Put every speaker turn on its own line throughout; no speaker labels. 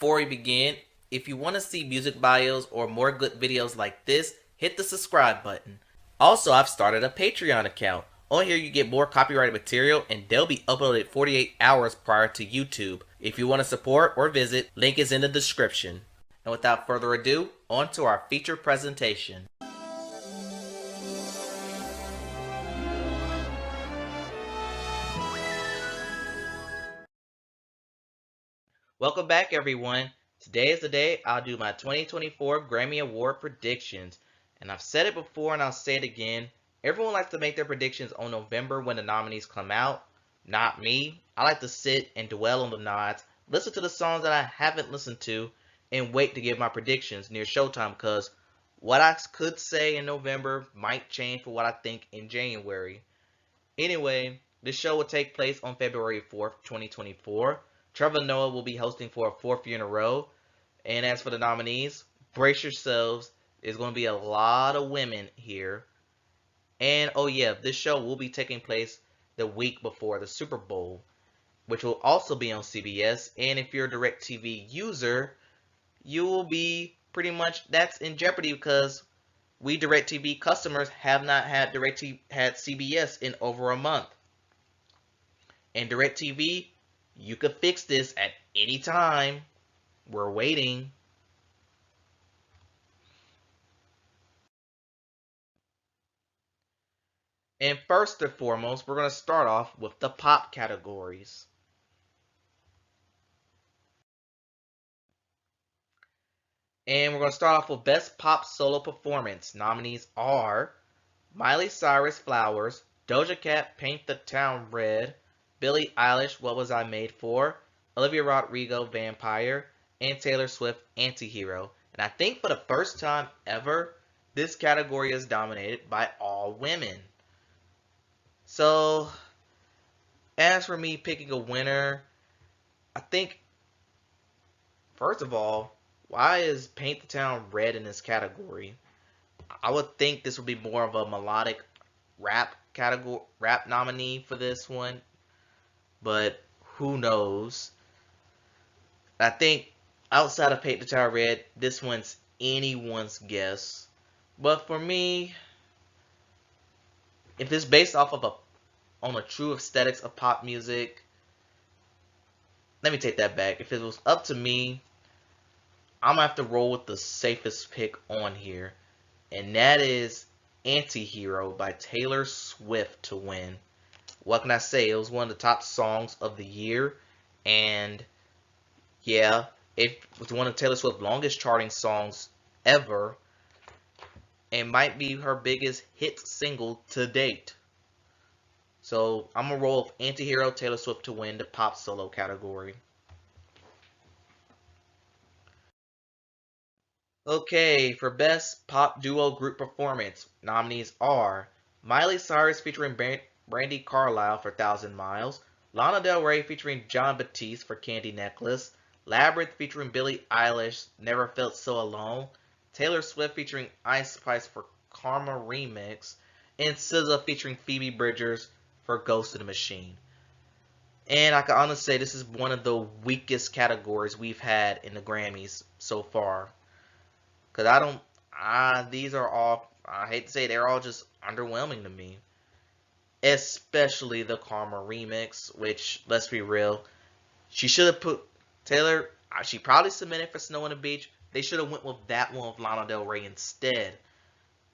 before we begin, if you want to see music bios or more good videos like this, hit the subscribe button. Also, I've started a Patreon account. On here you get more copyrighted material and they'll be uploaded 48 hours prior to YouTube. If you want to support or visit, link is in the description. And without further ado, on to our feature presentation. Welcome back, everyone. Today is the day I'll do my 2024 Grammy Award predictions. And I've said it before and I'll say it again. Everyone likes to make their predictions on November when the nominees come out. Not me. I like to sit and dwell on the nods, listen to the songs that I haven't listened to, and wait to give my predictions near showtime because what I could say in November might change for what I think in January. Anyway, this show will take place on February 4th, 2024. Trevor Noah will be hosting for a fourth year in a row. And as for the nominees, brace yourselves. There's going to be a lot of women here. And oh yeah, this show will be taking place the week before the Super Bowl, which will also be on CBS. And if you're a DirecTV user, you will be pretty much, that's in jeopardy because we DirecTV customers have not had CBS in over a month. And DirecTV, you could fix this at any time. We're waiting. And first and foremost, we're going to start off with the pop categories. And we're going to start off with Best Pop Solo Performance. Nominees are Miley Cyrus, Flowers, Doja Cat, Paint the Town Red, Billie Eilish, What Was I Made For, Olivia Rodrigo, Vampire, and Taylor Swift, Antihero. And I think for the first time ever, this category is dominated by all women. So, as for me picking a winner, I think, first of all, why is Paint the Town Red in this category? I would think this would be more of a melodic rap nominee for this one, but who knows? I think outside of Paint the Town Red, this one's anyone's guess. But for me, if it's based off of on a true aesthetics of pop music, let me take that back. If it was up to me, I'm gonna have to roll with the safest pick on here, and that is Antihero by Taylor Swift to win. What can I say? It was one of the top songs of the year, and yeah, it was one of Taylor Swift's longest charting songs ever, and might be her biggest hit single to date. So I'm gonna roll with Antihero, Taylor Swift to win the pop solo category. Okay, for Best Pop Duo Group Performance, nominees are Miley Cyrus featuring Brandy Carlisle for 1,000 Miles, Lana Del Rey featuring John Batiste for Candy Necklace, Labyrinth featuring Billie Eilish, Never Felt So Alone, Taylor Swift featuring Ice Spice for Karma Remix, and SZA featuring Phoebe Bridgers for Ghost in the Machine. And I can honestly say this is one of the weakest categories we've had in the Grammys so far. Because these are all, I hate to say it, they're all just underwhelming to me. Especially the Karma remix, which, let's be real, she should have put, Taylor, she probably submitted for Snow on the Beach. They should have went with that one with Lana Del Rey instead.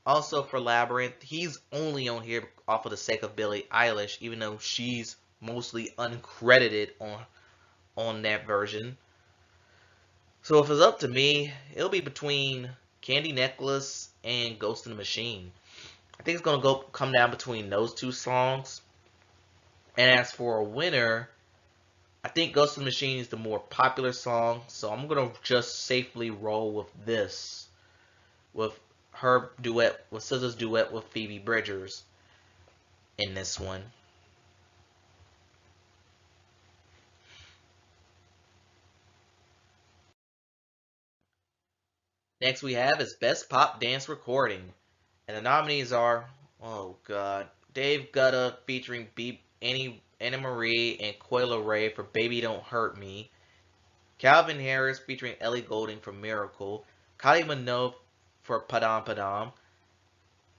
Also for Labyrinth, he's only on here off of the sake of Billie Eilish, even though she's mostly uncredited on that version. So if it's up to me, it'll be between Candy Necklace and Ghost in the Machine. I think it's gonna come down between those two songs. And as for a winner, I think Ghost in the Machine is the more popular song, so I'm gonna just safely roll with this, with her duet, with SZA's duet with Phoebe Bridgers in this one. Next we have is Best Pop Dance Recording. And the nominees are, oh god, Dave Guetta featuring Anna Marie and Coi Leray for Baby Don't Hurt Me, Calvin Harris featuring Ellie Goulding for Miracle, Kylie Minogue for Padam Padam,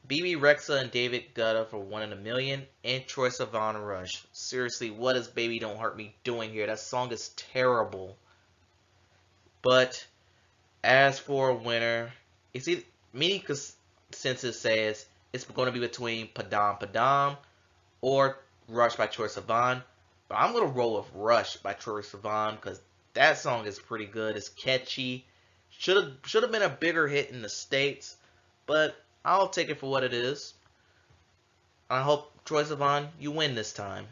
BB Rexa and David Guetta for One in a Million, and Troye Sivan Rush. Seriously, what is Baby Don't Hurt Me doing here? That song is terrible. But as for a winner, it's either, many consensus says it's going to be between Padam Padam or Rush by Troye Sivan. But I'm going to roll with Rush by Troye Sivan because that song is pretty good. It's catchy. Should have been a bigger hit in the States, but I'll take it for what it is. I hope, Troye Sivan, you win this time.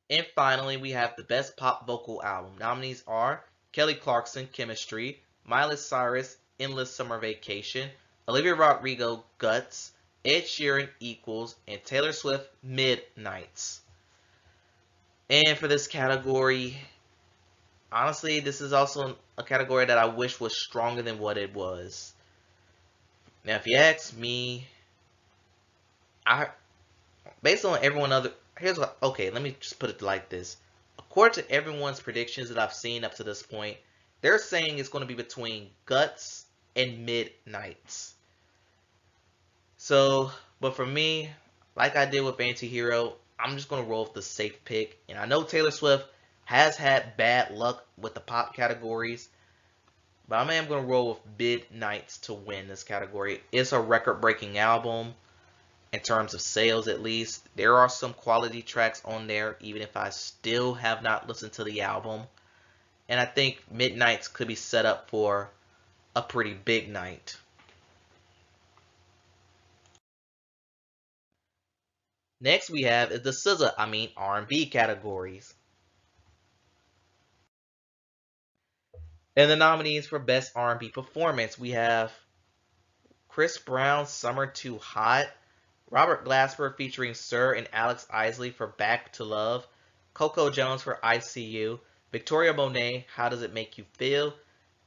And finally, we have the Best Pop Vocal Album. Nominees are Kelly Clarkson, Chemistry, Miley Cyrus, Endless Summer Vacation, Olivia Rodrigo, Guts, Ed Sheeran, Equals, and Taylor Swift, Midnights. And for this category, honestly, this is also a category that I wish was stronger than what it was. Now, if you ask me, based on everyone other, okay, let me just put it like this. According to everyone's predictions that I've seen up to this point, they're saying it's going to be between Guts and Midnights. So, but for me, like I did with Anti-Hero, I'm just going to roll with the safe pick. And I know Taylor Swift has had bad luck with the pop categories, but I am going to roll with Midnights to win this category. It's a record-breaking album in terms of sales, at least. There are some quality tracks on there, even if I still have not listened to the album. And I think Midnights could be set up for a pretty big night. Next we have is the R&B categories. And the nominees for Best R&B Performance, we have Chris Brown's Summer Too Hot, Robert Glasper featuring Sir and Alex Isley for Back to Love, Coco Jones for ICU, Victoria Monet, How Does It Make You Feel,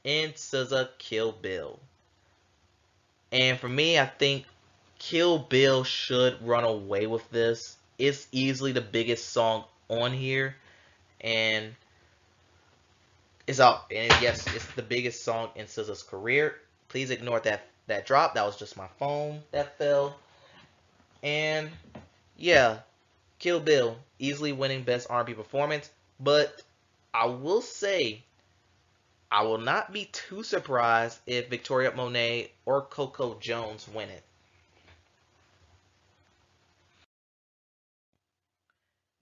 and SZA, Kill Bill. And for me, I think Kill Bill should run away with this. It's easily the biggest song on here, and yes, it's the biggest song in SZA's career. Please ignore that drop. That was just my phone that fell. And yeah, Kill Bill easily winning Best R&B Performance. But I will say, I will not be too surprised if Victoria Monet or Coco Jones win it.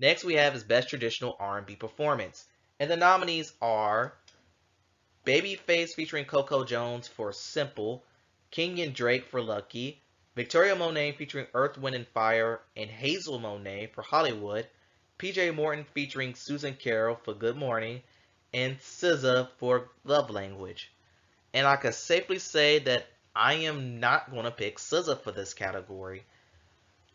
Next we have is Best Traditional R&B Performance. And the nominees are Babyface featuring Coco Jones for Simple, Kenyon Drake for Lucky, Victoria Monet featuring Earth, Wind and Fire, and Hazel Monet for Hollywood, PJ Morton featuring Susan Carroll for Good Morning, and SZA for Love Language. And I can safely say that I am not going to pick SZA for this category.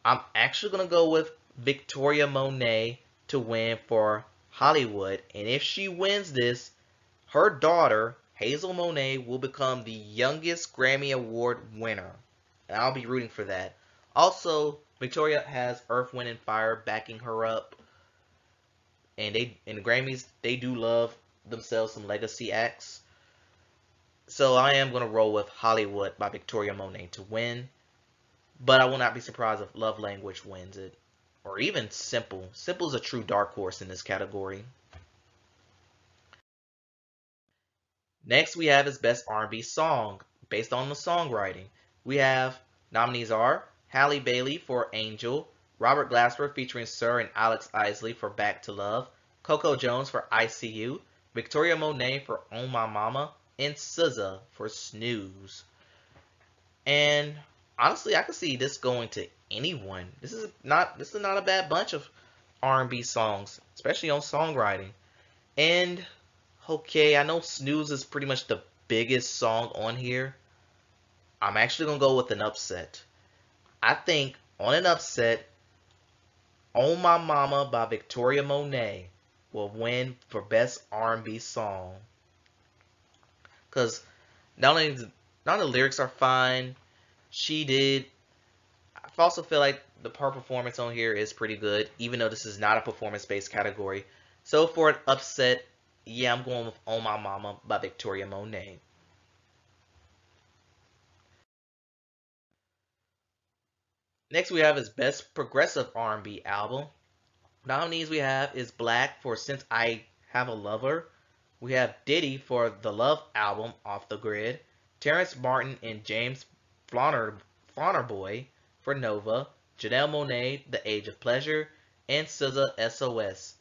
I'm actually going to go with Victoria Monet to win for Hollywood. And if she wins this, her daughter, Hazel Monet, will become the youngest Grammy Award winner. And I'll be rooting for that. Also, Victoria has Earth, Wind, and Fire backing her up. And in the Grammys, they do love themselves some legacy acts. So I am going to roll with Hollywood by Victoria Monet to win. But I will not be surprised if Love Language wins it. Or even Simple. Simple is a true dark horse in this category. Next we have is Best R&B Song, based on the songwriting. We have nominees are Halle Bailey for Angel, Robert Glasper featuring Sir and Alex Isley for Back to Love, Coco Jones for ICU, Victoria Monet for On My Mama, and SZA for Snooze. And honestly, I could see this going to anyone. This is not a bad bunch of R&B songs, especially on songwriting. And okay, I know Snooze is pretty much the biggest song on here. I'm actually going to go with an upset. I think on an upset, On My Mama by Victoria Monet will win for Best R&B Song. Because not only the lyrics are fine, I also feel like her performance on here is pretty good, even though this is not a performance-based category. So for an upset, yeah, I'm going with "Oh My Mama" by Victoria Monet. Next we have is Best Progressive R&B Album. Nominees we have is Black for "Since I Have a Lover." We have Diddy for "The Love Album" Off the Grid. Terrence Martin and James Faunerboy for "Nova." Janelle Monae, "The Age of Pleasure." And SZA, "SOS."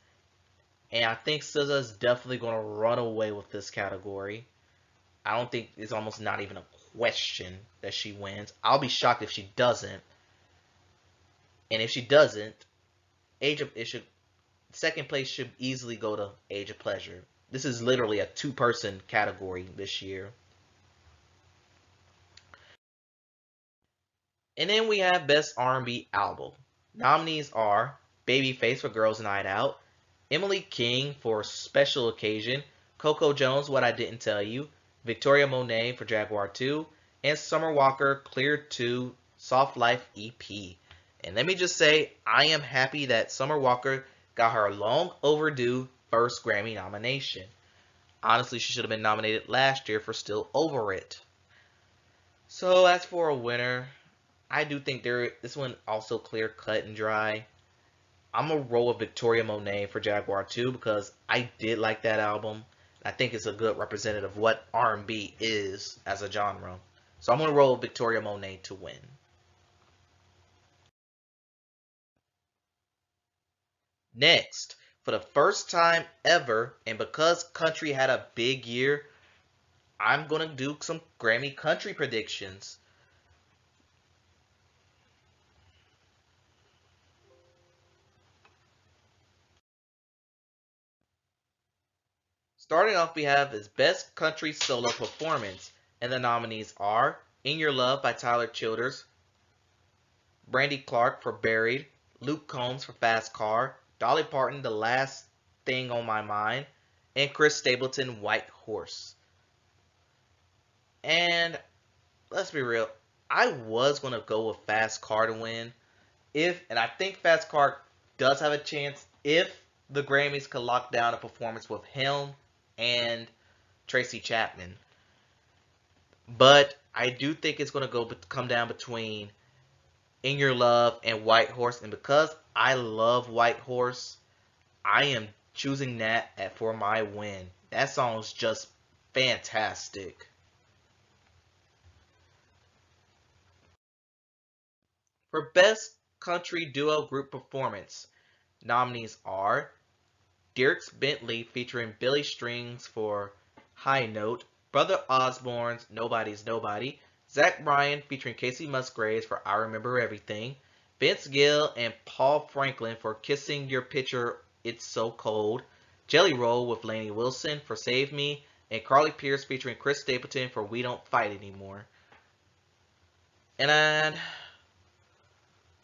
And I think SZA is definitely going to run away with this category. I don't think it's almost not even a question that she wins. I'll be shocked if she doesn't. And if she doesn't, Age of it should second place should easily go to Age of Pleasure. This is literally a two-person category this year. And then we have Best R&B Album. Nominees are Babyface for Girls Night Out, Emily King for Special Occasion, Coco Jones, What I Didn't Tell You, Victoria Monet for Jaguar 2, and Summer Walker Clear 2 Soft Life EP. And let me just say, I am happy that Summer Walker got her long overdue first Grammy nomination. Honestly, she should have been nominated last year for Still Over It. So as for a winner, I do think this one also clear cut and dry. I'm gonna roll with Victoria Monet for Jaguar 2 because I did like that album. I think it's a good representative of what R&B is as a genre. So I'm gonna roll with Victoria Monet to win. Next, for the first time ever, and because country had a big year, I'm gonna do some Grammy country predictions. Starting off, we have his Best Country Solo Performance, and the nominees are In Your Love by Tyler Childers, Brandy Clark for Buried, Luke Combs for Fast Car, Dolly Parton, The Last Thing on My Mind, and Chris Stapleton, White Horse. And let's be real, I was going to go with Fast Car to win. And I think Fast Car does have a chance if the Grammys could lock down a performance with him and Tracy Chapman. But I do think it's going to come down between In Your Love and White Horse. And because I love White Horse, I am choosing that for my win. That song is just fantastic. For Best Country Duo Group Performance, nominees are Dierks Bentley featuring Billy Strings for High Note, Brother Osborne's Nobody's Nobody, Zach Bryan featuring Casey Musgraves for I Remember Everything, Vince Gill and Paul Franklin for Kissing Your Picture It's So Cold, Jelly Roll with Lainey Wilson for Save Me, and Carly Pearce featuring Chris Stapleton for We Don't Fight Anymore. And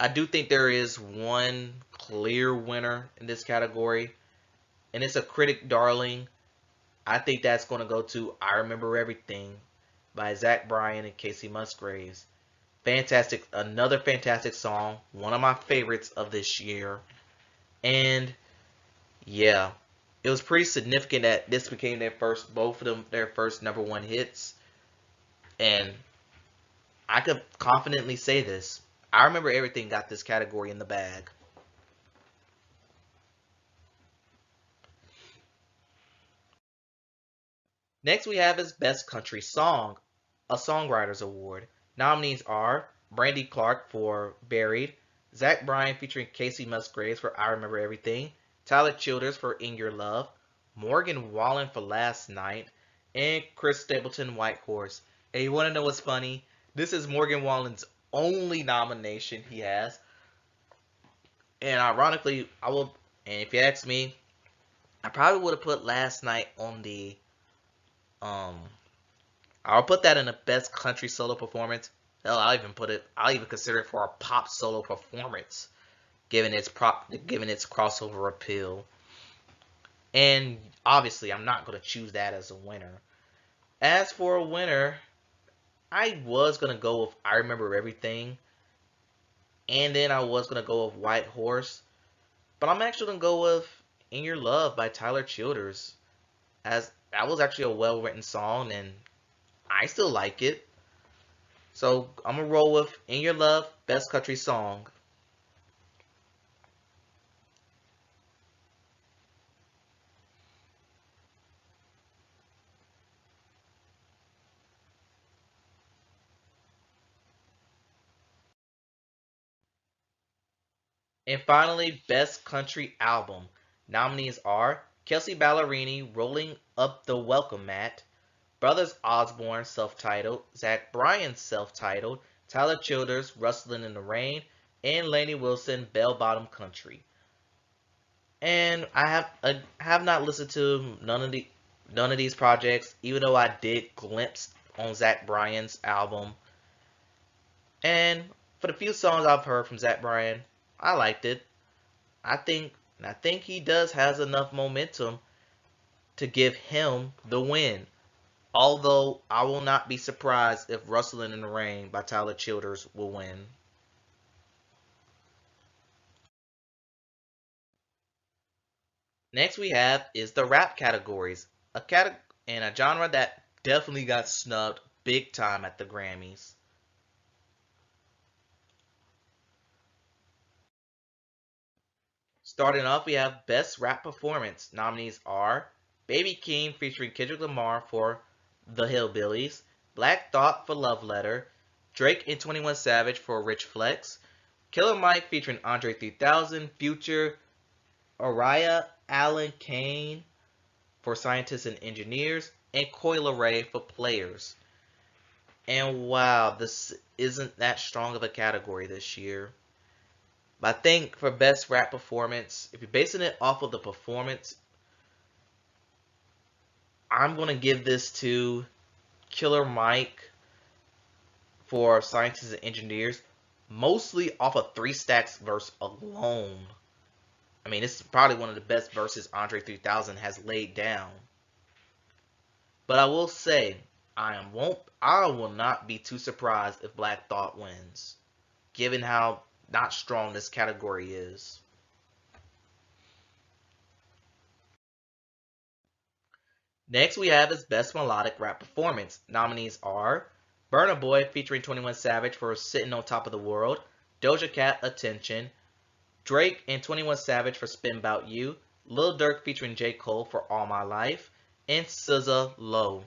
I do think there is one clear winner in this category, and it's a critic darling. I think that's going to go to I Remember Everything by Zach Bryan and Casey Musgraves. Fantastic, another fantastic song, one of my favorites of this year. And yeah, it was pretty significant that this became both of them, their first number one hits. And I could confidently say this. I Remember Everything got this category in the bag. Next we have is Best Country Song, a Songwriters Award. Nominees are Brandy Clark for Buried, Zach Bryan featuring Casey Musgraves for I Remember Everything, Tyler Childers for In Your Love, Morgan Wallen for Last Night, and Chris Stapleton, White Horse. And you want to know what's funny? This is Morgan Wallen's only nomination he has. And ironically, and if you ask me, I probably would have put Last Night on the um I'll put that in the best country solo performance. Hell, I'll even consider it for a pop solo performance, given its crossover appeal. And obviously, I'm not going to choose that as a winner. As for a winner, I was going to go with I Remember Everything. And then I was gonna go with White Horse, but I'm actually gonna go with In Your Love by Tyler Childers, as that was actually a well written song and I still like it. So I'm gonna roll with In Your Love, Best Country Song. And finally, Best Country Album. Nominees are Kelsey Ballerini, Rolling Up the Welcome Mat, Brothers Osborne, self-titled, Zach Bryan, self-titled, Tyler Childers, Rustling in the Rain, and Lainey Wilson, Bell Bottom Country. And I have not listened to none of these projects, even though I did glimpse on Zach Bryan's album. And for the few songs I've heard from Zach Bryan, I liked it. I think he does has enough momentum to give him the win. Although I will not be surprised if Rustling in the Rain by Tyler Childers will win. Next we have is the rap categories, and a genre that definitely got snubbed big time at the Grammys. Starting off, we have Best Rap Performance. Nominees are Baby King featuring Kendrick Lamar for The Hillbillies, Black Thought for Love Letter, Drake and 21 Savage for Rich Flex, Killer Mike featuring Andre 3000, Future, Araya Allen Kane for Scientists and Engineers, and Coil Ray for Players. And wow, this isn't that strong of a category this year. But I think for best rap performance, if you're basing it off of the performance, I'm gonna give this to Killer Mike for Scientists and Engineers, mostly off of Three Stacks verse alone. I mean, this is probably one of the best verses Andre 3000 has laid down. But I will say, I will not be too surprised if Black Thought wins, given how not strong this category is. Next we have is Best Melodic Rap Performance. Nominees are Burna Boy featuring 21 Savage for Sitting on Top of the World, Doja Cat Attention, Drake and 21 Savage for Spin About You, Lil Durk featuring J. Cole for All My Life, and SZA Low.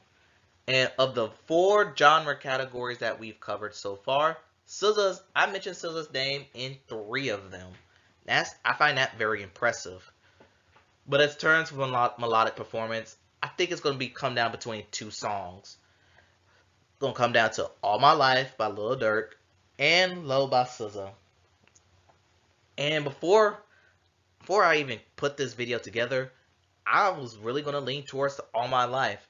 And of the four genre categories that we've covered so far, I mentioned SZA's name in three of them. I find that very impressive. But as terms for melodic performance, I think it's going to be come down between two songs. It's going to come down to All My Life by Lil Durk and Low by SZA. And before I even put this video together, I was really going to lean towards All My Life.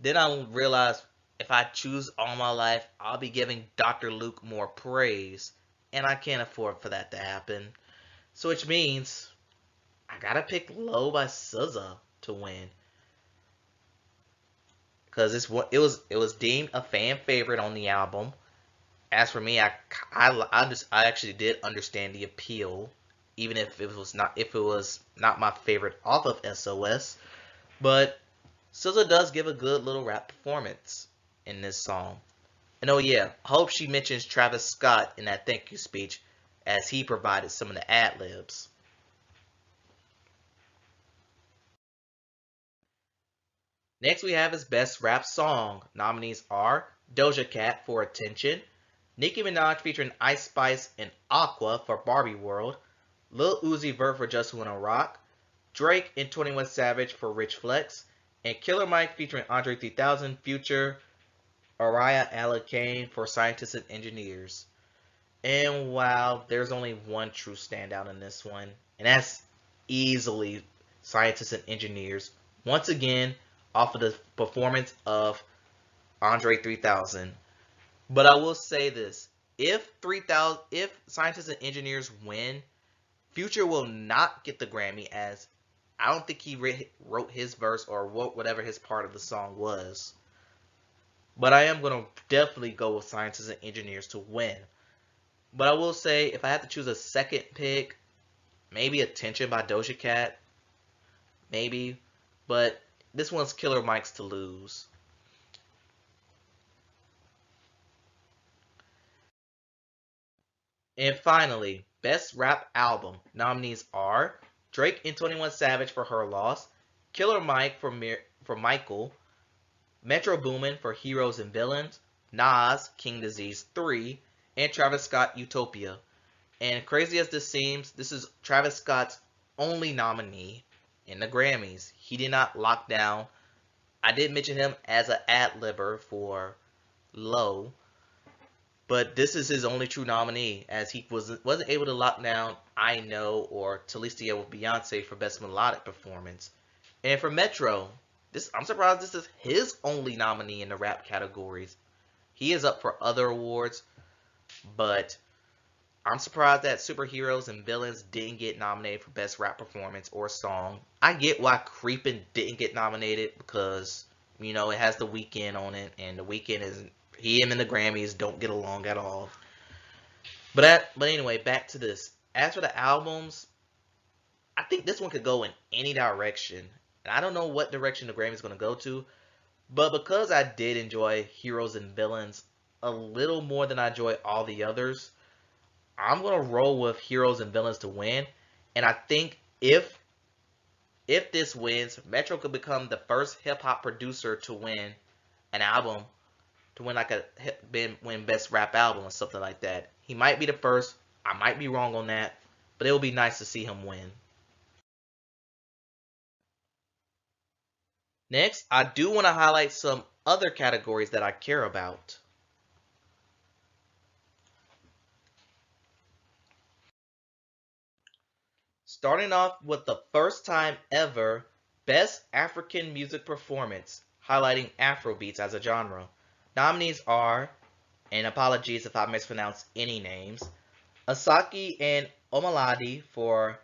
Then I realized if I choose All My Life, I'll be giving Dr. Luke more praise, and I can't afford for that to happen. So which means I gotta pick Low by SZA to win, because it was deemed a fan favorite on the album. As for me, I actually did understand the appeal, even if it was not my favorite off of SOS. But SZA does give a good little rap performance in this song. And oh yeah, I hope she mentions Travis Scott in that thank you speech, as he provided some of the ad libs. Next we have his Best Rap Song. Nominees are Doja Cat for Attention, Nicki Minaj featuring Ice Spice and Aqua for Barbie World, Lil Uzi Vert for Just Wanna Rock, Drake and 21 Savage for Rich Flex, and Killer Mike featuring Andre 3000, Future, Araya Allen Kane for Scientists and Engineers. And wow, there's only one true standout in this one, and that's easily Scientists and Engineers. Once again, off of the performance of Andre 3000. But I will say this: if Scientists and Engineers win, Future will not get the Grammy, as I don't think he wrote his verse or wrote whatever his part of the song was. But I am going to definitely go with Scientists and Engineers to win. But I will say, if I had to choose a second pick, maybe Attention by Doja Cat. Maybe. But this one's Killer Mike's to lose. And finally, Best Rap Album. Nominees are Drake and 21 Savage for Her Loss, Killer Mike for Michael, Metro Boomin for Heroes and Villains, Nas, King Disease 3, and Travis Scott, Utopia. And crazy as this seems, this is Travis Scott's only nominee in the Grammys. He did not lock down. I did mention him as an ad-libber for Low, but this is his only true nominee, as he wasn't able to lock down I Know or Talistia with Beyonce for Best Melodic Performance. And for Metro, I'm surprised this is his only nominee in the rap categories. He is up for other awards, but I'm surprised that Superheroes and Villains didn't get nominated for Best Rap Performance or Song. I get why Creepin' didn't get nominated because, it has The Weeknd on it, and The Weeknd is him and the Grammys don't get along at all. But anyway, back to this. As for the albums, I think this one could go in any direction. And I don't know what direction the Grammys is going to go to, but because I did enjoy Heroes and Villains a little more than I enjoy all the others, I'm going to roll with Heroes and Villains to win. And I think if this wins, Metro could become the first hip-hop producer to win an album, to win win Best Rap Album or something like that. He might be the first. I might be wrong on that, but it would be nice to see him win. Next, I do want to highlight some other categories that I care about. Starting off with the first time ever Best African Music Performance, highlighting Afrobeats as a genre. Nominees are, and apologies if I mispronounce any names, Asake and Omalade for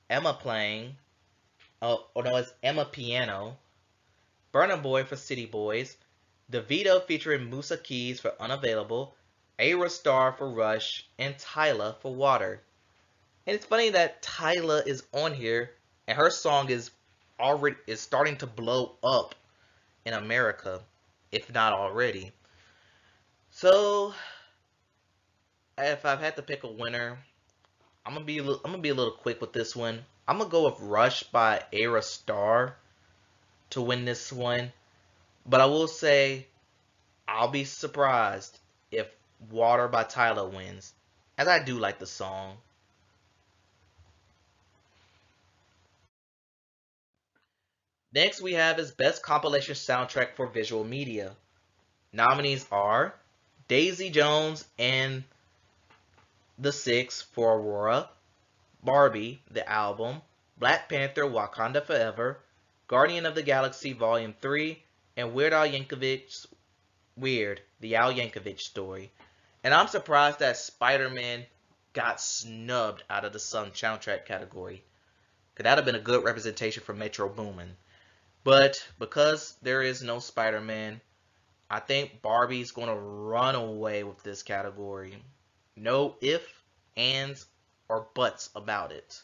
Emma Playing, or no, it's Emma Piano, Burna Boy for City Boys, Davido featuring Musa Keys for Unavailable, Ayra Starr for Rush, and Tyla for Water. And it's funny that Tyla is on here, and her song is starting to blow up in America, if not already. So, if I've had to pick a winner, I'm gonna be a little quick with this one. I'm gonna go with Rush by Ayra Starr to win this one. But I will say I'll be surprised if Water by Tyla wins, as I do like the song. Next we have is Best Compilation Soundtrack for Visual Media. Nominees are Daisy Jones and The Six for Aurora, Barbie, the album, Black Panther Wakanda Forever, Guardian of the Galaxy Volume 3, and Weird, the Al Yankovic story. And I'm surprised that Spider-Man got snubbed out of the soundtrack category. Because that would have been a good representation for Metro Boomin. But because there is no Spider-Man, I think Barbie's going to run away with this category. No if, ands, or buts about it.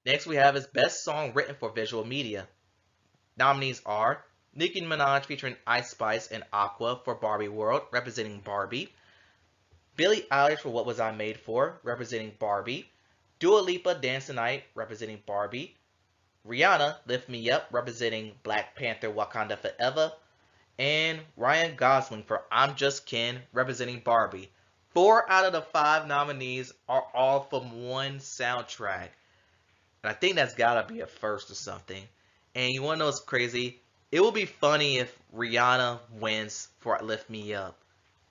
Next we have is Best Song Written for Visual Media. Nominees are Nicki Minaj featuring Ice Spice and Aqua for Barbie World, representing Barbie. Billie Eilish for What Was I Made For, representing Barbie. Dua Lipa Dance the Night, representing Barbie. Rihanna Lift Me Up, representing Black Panther Wakanda Forever. And Ryan Gosling for I'm Just Ken, representing Barbie. 4 out of the 5 nominees are all from one soundtrack. And I think that's gotta be a first or something. And you wanna know what's crazy? It will be funny if Rihanna wins for Lift Me Up.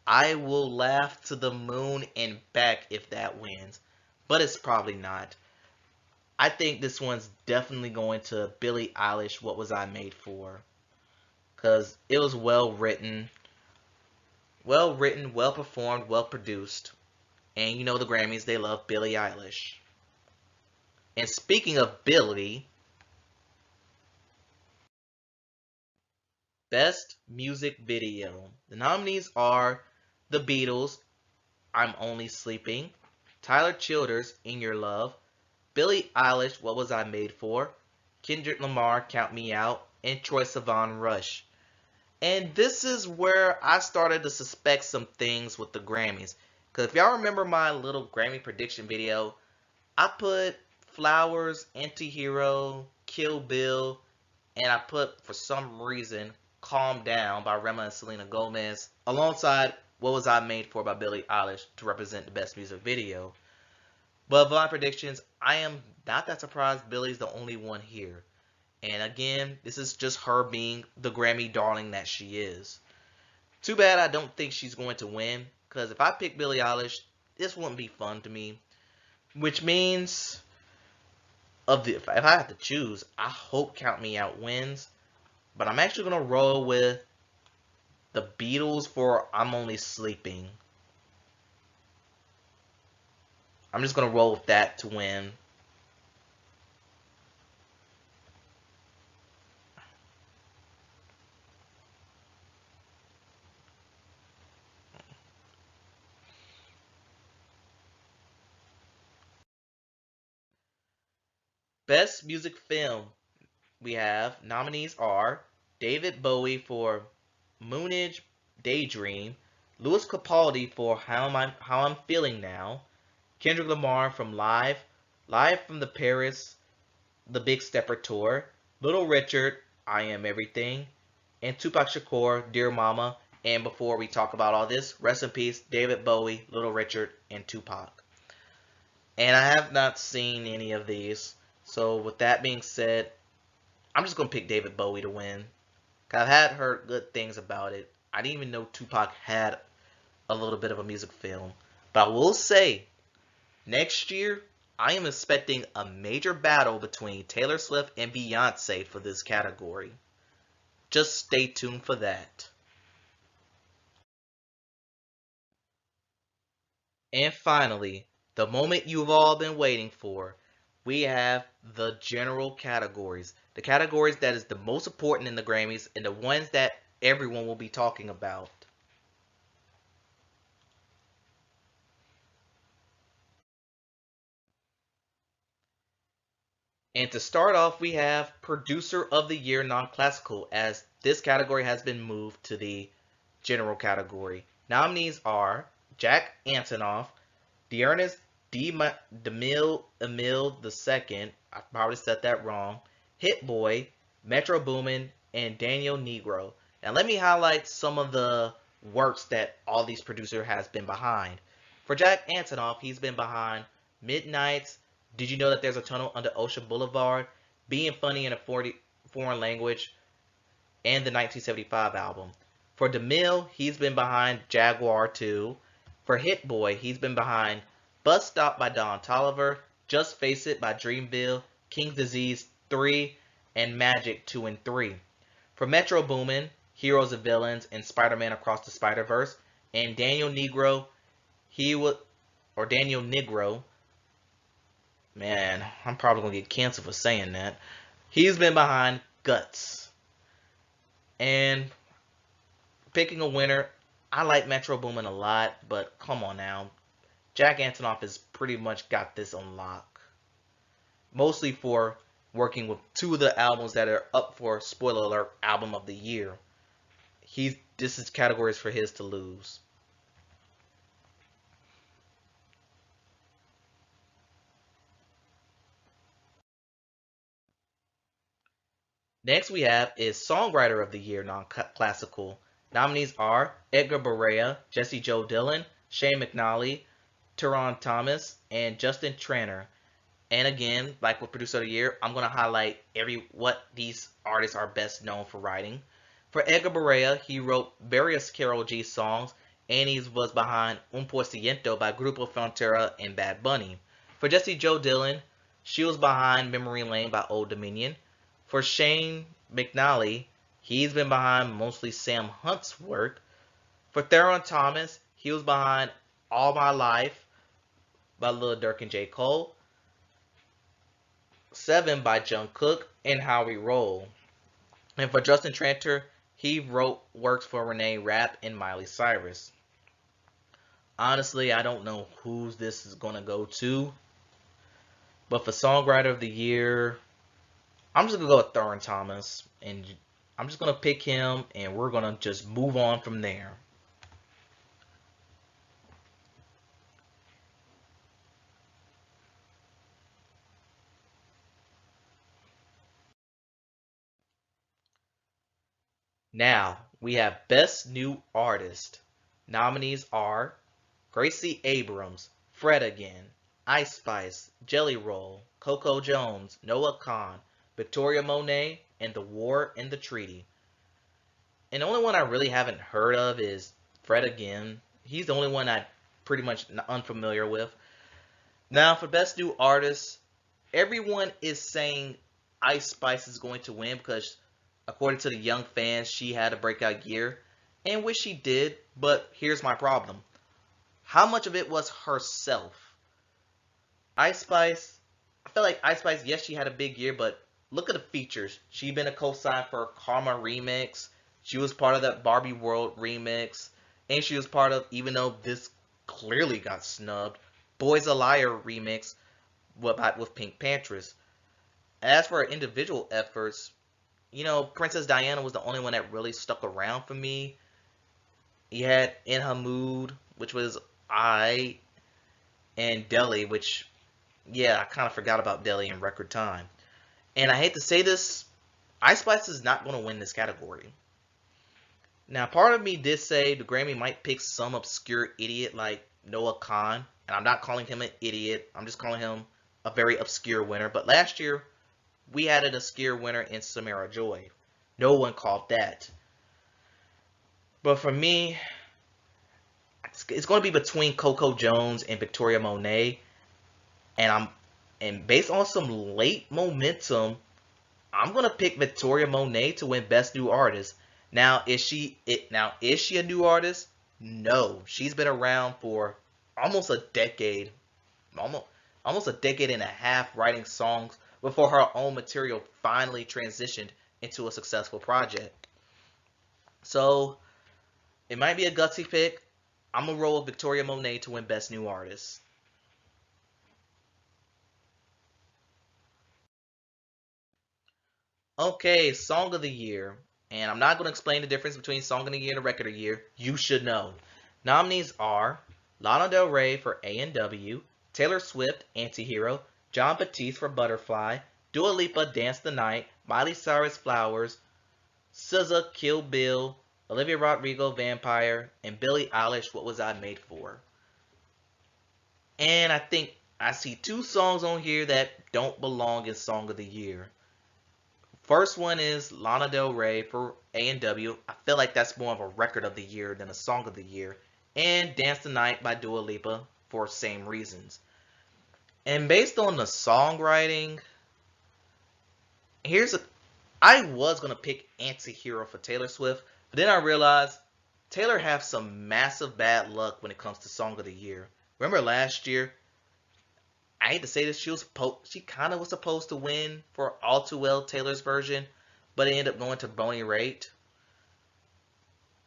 I will laugh to the moon and back if that wins. But it's probably not. I think this one's definitely going to Billie Eilish, What Was I Made For? Because it was well written, well performed, well produced. And the Grammys, they love Billie Eilish. And speaking of Billie, Best Music Video. The nominees are The Beatles, I'm Only Sleeping, Tyler Childers, In Your Love, Billie Eilish, What Was I Made For, Kendrick Lamar, Count Me Out, and Troye Sivan, Rush. And this is where I started to suspect some things with the Grammys. Because if y'all remember my little Grammy prediction video, I put Flowers, Antihero, Kill Bill, and I put, for some reason, Calm Down by Rema and Selena Gomez, alongside What Was I Made For by Billie Eilish to represent the best music video. But of my predictions, I am not that surprised Billie's the only one here. And again, this is just her being the Grammy darling that she is. Too bad I don't think she's going to win, because if I pick Billie Eilish, this wouldn't be fun to me. Which means, if I have to choose, I hope Count Me Out wins. But I'm actually going to roll with the Beatles for I'm Only Sleeping. I'm just going to roll with that to win. Best Music Film. We have nominees are David Bowie for Moonage Daydream, Louis Capaldi for How I'm Feeling Now, Kendrick Lamar from Live from the Paris, The Big Stepper Tour, Little Richard, I Am Everything, and Tupac Shakur, Dear Mama. And before we talk about all this, rest in peace, David Bowie, Little Richard, and Tupac. And I have not seen any of these. So with that being said, I'm just going to pick David Bowie to win. I've had heard good things about it. I didn't even know Tupac had a little bit of a music film. But I will say, next year, I am expecting a major battle between Taylor Swift and Beyonce for this category. Just stay tuned for that. And finally, the moment you've all been waiting for, we have the general categories. The categories that is the most important in the Grammys and the ones that everyone will be talking about. And to start off, we have Producer of the Year Non-Classical, as this category has been moved to the general category. Nominees are Jack Antonoff, Dearness DeMille Emile II, I probably said that wrong, Hit Boy, Metro Boomin, and Daniel Negro. Now let me highlight some of the works that all these producers has been behind. For Jack Antonoff, he's been behind Midnight's Did You Know That There's a Tunnel Under Ocean Boulevard, Being Funny in a Foreign Language, and the 1975 album. For DeMille, he's been behind Jaguar 2. For Hit Boy, he's been behind Bus Stop by Don Toliver, Just Face It by Dreamville, King's Disease 3, and Magic 2 and 3. For Metro Boomin, Heroes and Villains, and Spider-Man Across the Spider-Verse, and Daniel Negro, Daniel Negro, man, I'm probably gonna get canceled for saying that. He's been behind Guts. And picking a winner, I like Metro Boomin a lot, but come on now. Jack Antonoff has pretty much got this on lock. Mostly for working with two of the albums that are up for, spoiler alert, album of the year. This is categories for his to lose. Next we have is Songwriter of the Year Non-Classical. Nominees are Edgar Barea, Jesse Joe Dillon, Shane McNally, Teron Thomas, and Justin Tranter. And again, like with Producer of the Year, I'm going to highlight what these artists are best known for writing. For Edgar Barea, he wrote various Karol G songs, and he was behind Un Por Ciento by Grupo Frontera and Bad Bunny. For Jessie Joe Dillon, she was behind Memory Lane by Old Dominion. For Shane McNally, he's been behind mostly Sam Hunt's work. For Theron Thomas, he was behind All My Life by Lil Durk and J. Cole, 7 by Jungkook, and How We Roll. And for Justin Tranter, He wrote works for Renee Rapp and Miley Cyrus. Honestly, I don't know who this is gonna go to, but for Songwriter of the Year, I'm just gonna go with Thurman Thomas, and I'm just gonna pick him, and we're gonna just move on from there. Now we have Best New Artist. Nominees are Gracie Abrams, Fred Again, Ice Spice, Jelly Roll, Coco Jones, Noah Khan, Victoria Monet, and The War and the Treaty. And the only one I really haven't heard of is Fred Again. He's the only one I'm pretty much unfamiliar with. Now, for Best New Artist, everyone is saying Ice Spice is going to win because, according to the young fans, she had a breakout year, and which she did. But here's my problem: how much of it was herself? Ice Spice, I feel like Ice Spice, yes, she had a big year, but look at the features. She been a co-sign for Karma Remix. She was part of that Barbie World remix, and she was part of, even though this clearly got snubbed, Boys a Liar remix with Pink Panthers. As for her individual efforts, Princess Diana was the only one that really stuck around for me. You had In Her Mood, which was I, and Deli, which, yeah, I kind of forgot about Deli in record time. And I hate to say this, Ice Spice is not going to win this category. Now, part of me did say the Grammy might pick some obscure idiot like Noah Khan, and I'm not calling him an idiot. I'm just calling him a very obscure winner. But last year, we had an obscure winner in Samara Joy. No one called that. But for me, it's going to be between Coco Jones and Victoria Monet, and based on some late momentum, I'm going to pick Victoria Monet to win Best New Artist. Now, is she a new artist? No, she's been around for almost a decade, almost a decade and a half writing songs before her own material finally transitioned into a successful project. So it might be a gutsy pick. I'm gonna roll with Victoria Monet to win Best New Artist. Okay, Song of the Year. And I'm not going to explain the difference between Song of the Year and Record of the Year. You should know. Nominees are Lana Del Rey for A&W, Taylor Swift, Antihero, John Batiste for Butterfly, Dua Lipa, Dance the Night, Miley Cyrus, Flowers, SZA, Kill Bill, Olivia Rodrigo, Vampire, and Billie Eilish, What Was I Made For? And I think I see two songs on here that don't belong in Song of the Year. First one is Lana Del Rey for A&W. I feel like that's more of a record of the year than a song of the year. And Dance the Night by Dua Lipa for same reasons. And based on the songwriting, I was gonna pick Anti-Hero for Taylor Swift, but then I realized Taylor has some massive bad luck when it comes to song of the year. Remember last year, I hate to say this, she kind of was supposed to win for All Too Well, Taylor's version, but it ended up going to Boney Raitt.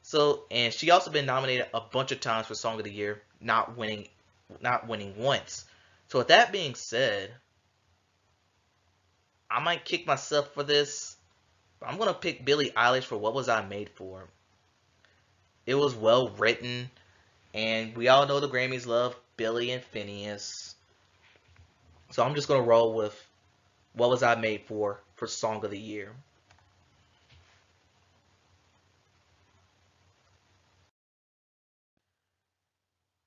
So, and she also been nominated a bunch of times for Song of the Year, not winning once. So with that being said, I might kick myself for this. I'm gonna pick Billie Eilish for What Was I Made For. It was well written, and we all know the Grammys love Billie and Phineas. So I'm just going to roll with What Was I Made for Song of the Year.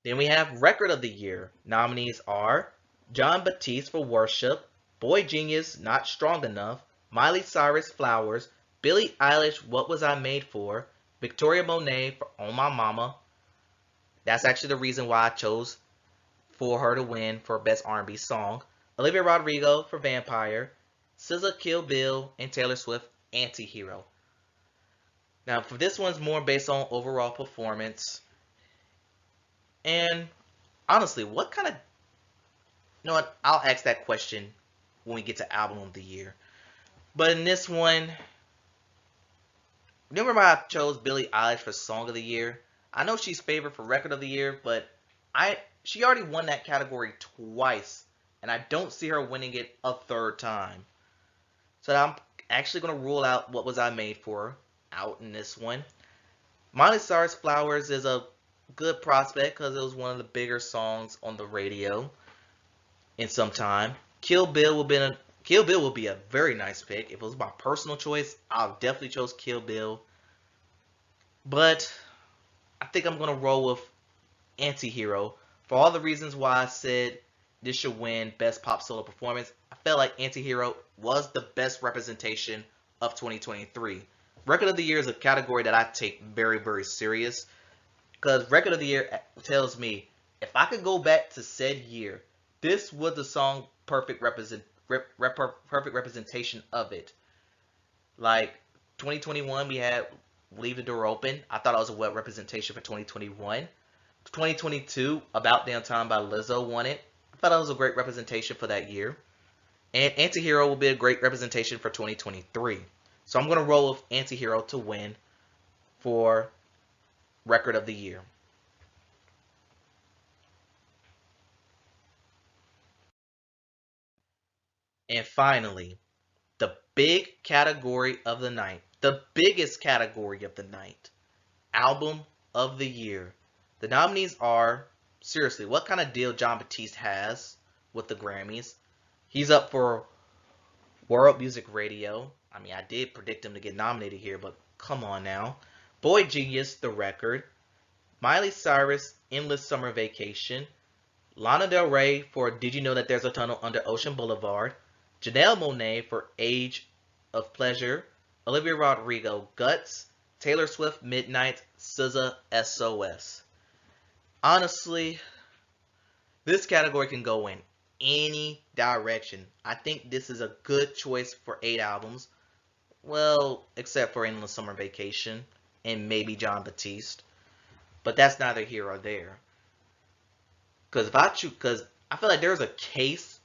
Then we have Record of the Year. Nominees are John Batiste for Worship, boygenius, Not Strong Enough, Miley Cyrus, Flowers, Billie Eilish, What Was I Made For, Victoria Monet for On My Mama. That's actually the reason why I chose for her to win for Best R&B Song. Olivia Rodrigo for Vampire, SZA, Kill Bill, and Taylor Swift, Anti-Hero. Now, for this one's more based on overall performance. And honestly, what kind of... You know what? I'll ask that question when we get to Album of the Year. But in this one, remember I chose Billie Eilish for Song of the Year? I know she's favored for Record of the Year, but she already won that category twice, and I don't see her winning it a third time. So I'm actually going to rule out What Was I Made For out in this one. Miley Cyrus Flowers is a good prospect because it was one of the bigger songs on the radio in some time. Kill Bill will be a very nice pick. If it was my personal choice, I'll definitely chose Kill Bill. But I think I'm gonna roll with Antihero for all the reasons why I said this should win Best Pop Solo Performance. I felt like Antihero was the best representation of 2023. Record of the Year is a category that I take very, very serious because Record of the Year tells me if I could go back to said year, this was the song perfect representation of it. Like 2021, we had Leave the Door Open. I thought it was a well representation for 2021. 2022, About Damn Time by Lizzo won it. I thought it was a great representation for that year. And Antihero will be a great representation for 2023. So I'm going to roll with Antihero to win for Record of the Year. And finally, the big category of the night. The biggest category of the night. Album of the Year. The nominees are, seriously, what kind of deal Jon Batiste has with the Grammys. He's up for World Music Radio. I mean, I did predict him to get nominated here, but come on now. boygenius, The Record. Miley Cyrus, Endless Summer Vacation. Lana Del Rey for Did You Know That There's a Tunnel Under Ocean Boulevard. Janelle Monae for Age of Pleasure. Olivia Rodrigo, Guts. Taylor Swift, Midnight. SZA, SOS. Honestly, this category can go in any direction. I think this is a good choice for 8 albums. Well, except for Endless Summer Vacation and maybe Jon Batiste. But that's neither here or there. Because I feel like there's a case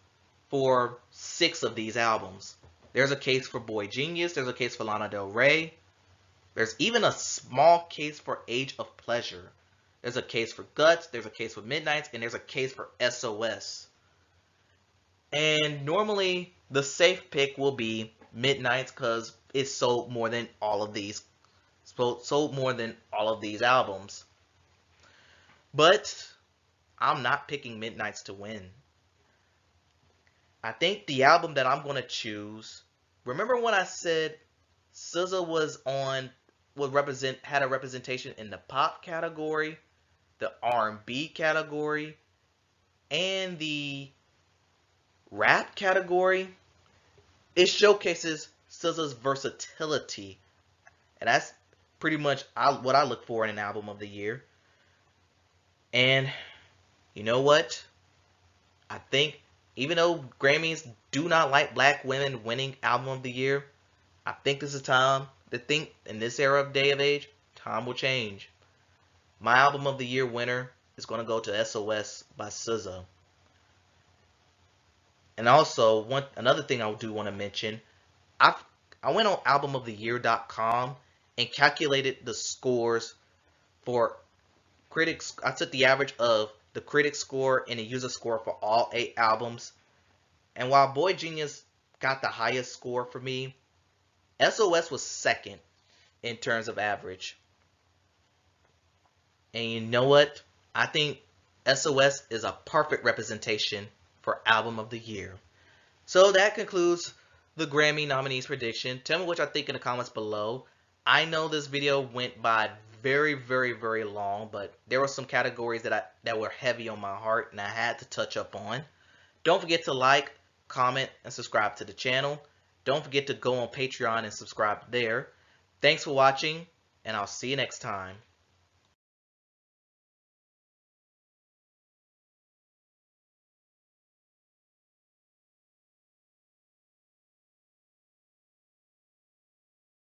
for 6 of these albums. There's a case for boygenius. There's a case for Lana Del Rey. There's even a small case for Age of Pleasure. There's a case for Guts. There's a case for Midnights. And there's a case for SOS. And normally, the safe pick will be Midnights because it sold more than all of these. Sold more than all of these albums. But I'm not picking Midnights to win. I think the album that I'm going to choose. Remember when I said SZA had a representation in the pop category, the R&B category, and the rap category? It showcases SZA's versatility, and that's pretty much what I look for in an album of the year. And you know what? I think even though Grammys do not like black women winning album of the year, I think this is time to think in this era of day of age, time will change. My album of the year winner is going to go to SOS by SZA. And also, another thing I do want to mention, I went on albumoftheyear.com and calculated the scores for critics. I took the average of the critic score and the user score for all 8 albums. And while boygenius got the highest score for me, SOS was second in terms of average. And you know what? I think SOS is a perfect representation for album of the year. So that concludes the Grammy nominees prediction. Tell me what y'all think in the comments below. I know this video went by very, very, very long, but there were some categories that were heavy on my heart and I had to touch up on. Don't forget to like, comment, and subscribe to the channel. Don't forget to go on Patreon and subscribe there. Thanks for watching, and I'll see you next time.